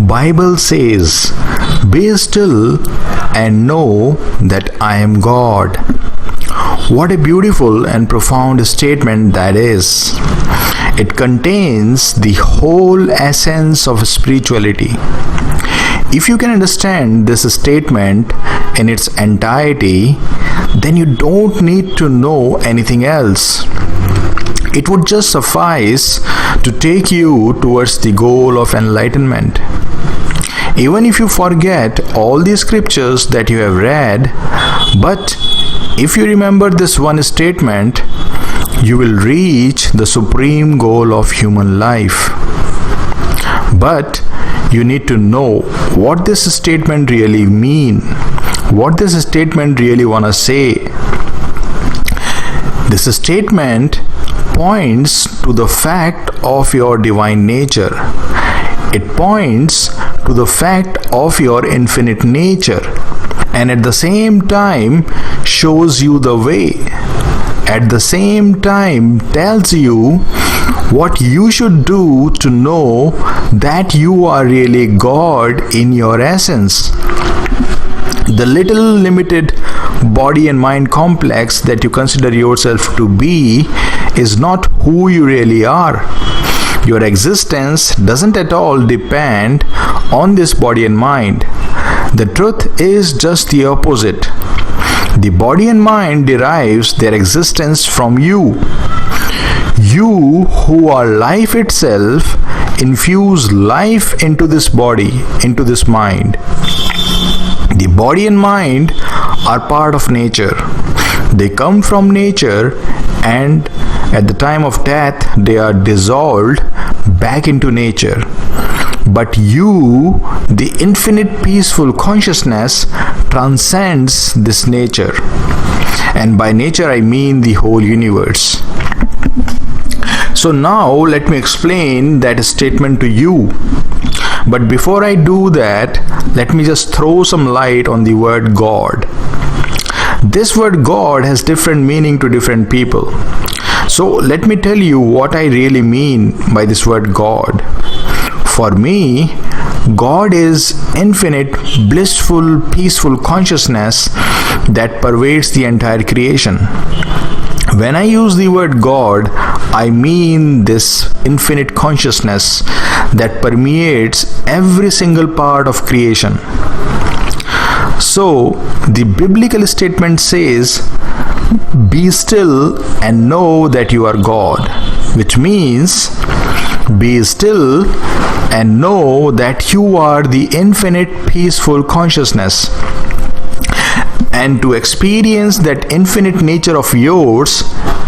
Bible says, "Be still and know that I am God." What a beautiful and profound statement that is. It contains the whole essence of spirituality. If you can understand this statement in its entirety, then you don't need to know anything else. It would just suffice to take you towards the goal of enlightenment. Even if you forget all the scriptures that you have read, but if you remember this one statement, you will reach the supreme goal of human life. But you need to know what this statement really mean, what this statement really wanna say. This statement points to the fact of your divine nature. It points to the fact of your infinite nature, and at the same time shows you the way. At the same time tells you what you should do to know that you are really God in your essence. The little limited body and mind complex that you consider yourself to be is not who you really are. Your existence doesn't at all depend on this body and mind. The truth is just the opposite. The body and mind derives their existence from you. You, who are life itself, infuse life into this body, into this mind. The body and mind are part of nature. They come from nature, and at the time of death, they are dissolved back into nature. But you, the infinite peaceful consciousness, transcends this nature. And by nature, I mean the whole universe. So now let me explain that statement to you. But before I do that, let me just throw some light on the word God. This word God has different meaning to different people. So let me tell you what I really mean by this word God. For me, God is infinite, blissful, peaceful consciousness that pervades the entire creation. When I use the word God, I mean this infinite consciousness that permeates every single part of creation. So, the biblical statement says, "Be still and know that you are God," which means, be still and know that you are the infinite peaceful consciousness. And to experience that infinite nature of yours,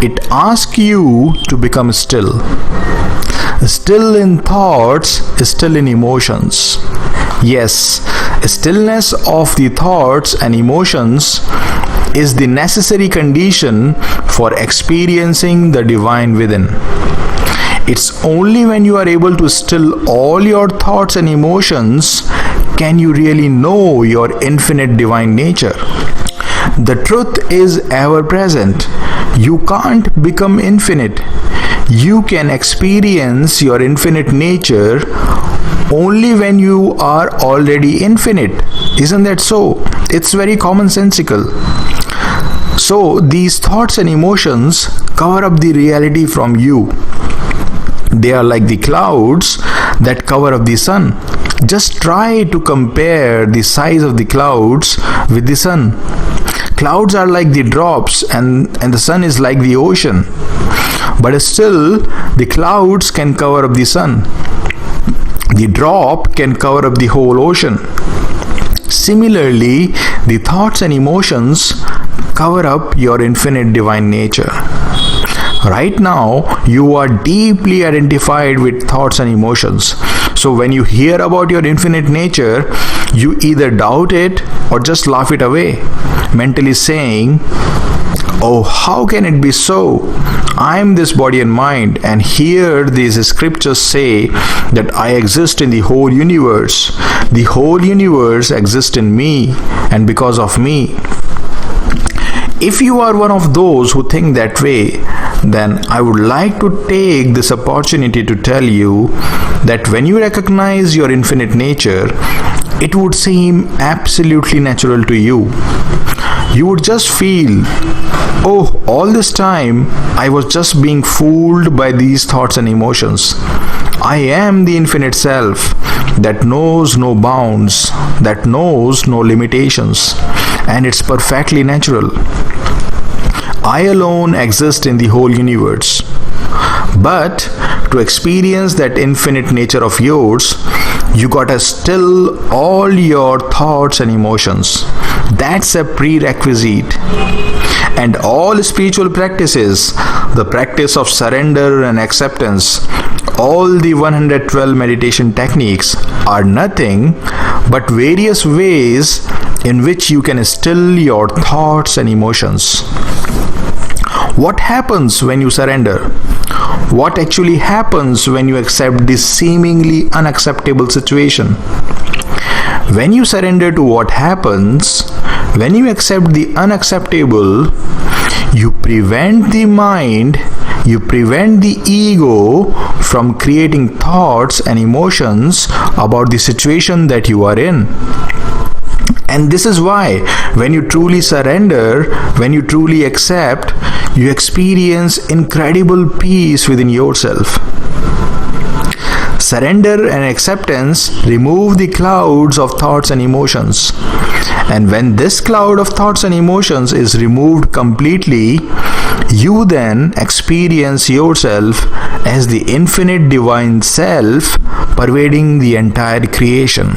it asks you to become still. Still in thoughts, still in emotions. Yes, stillness of the thoughts and emotions is the necessary condition for experiencing the divine within. It's only when you are able to still all your thoughts and emotions can you really know your infinite divine nature. The truth is ever present. You can't become infinite. You can experience your infinite nature only when you are already infinite. Isn't that so? It's very commonsensical. So these thoughts and emotions cover up the reality from you. They are like the clouds that cover up the sun. Just try to compare the size of the clouds with the sun. Clouds are like the drops and the sun is like the ocean. But still, the clouds can cover up the sun. The drop can cover up the whole ocean. Similarly, the thoughts and emotions cover up your infinite divine nature. Right now, you are deeply identified with thoughts and emotions. So when you hear about your infinite nature, you either doubt it or just laugh it away, mentally saying, "Oh, how can it be so? I am this body and mind, and here these scriptures say that I exist in the whole universe. The whole universe exists in me and because of me." If you are one of those who think that way, then I would like to take this opportunity to tell you that when you recognize your infinite nature, it would seem absolutely natural to you. You would just feel, oh, all this time I was just being fooled by these thoughts and emotions. I am the infinite self that knows no bounds, that knows no limitations, and it's perfectly natural. I alone exist in the whole universe. But to experience that infinite nature of yours, you gotta still all your thoughts and emotions. That's a prerequisite. And all spiritual practices, the practice of surrender and acceptance, all the 112 meditation techniques are nothing but various ways in which you can still your thoughts and emotions. What happens when you surrender? What actually happens when you accept this seemingly unacceptable situation? When you surrender to what happens, when you accept the unacceptable, you prevent the mind, you prevent the ego from creating thoughts and emotions about the situation that you are in. And this is why when you truly surrender, when you truly accept, you experience incredible peace within yourself. Surrender and acceptance remove the clouds of thoughts and emotions. And when this cloud of thoughts and emotions is removed completely, you then experience yourself as the infinite divine self pervading the entire creation.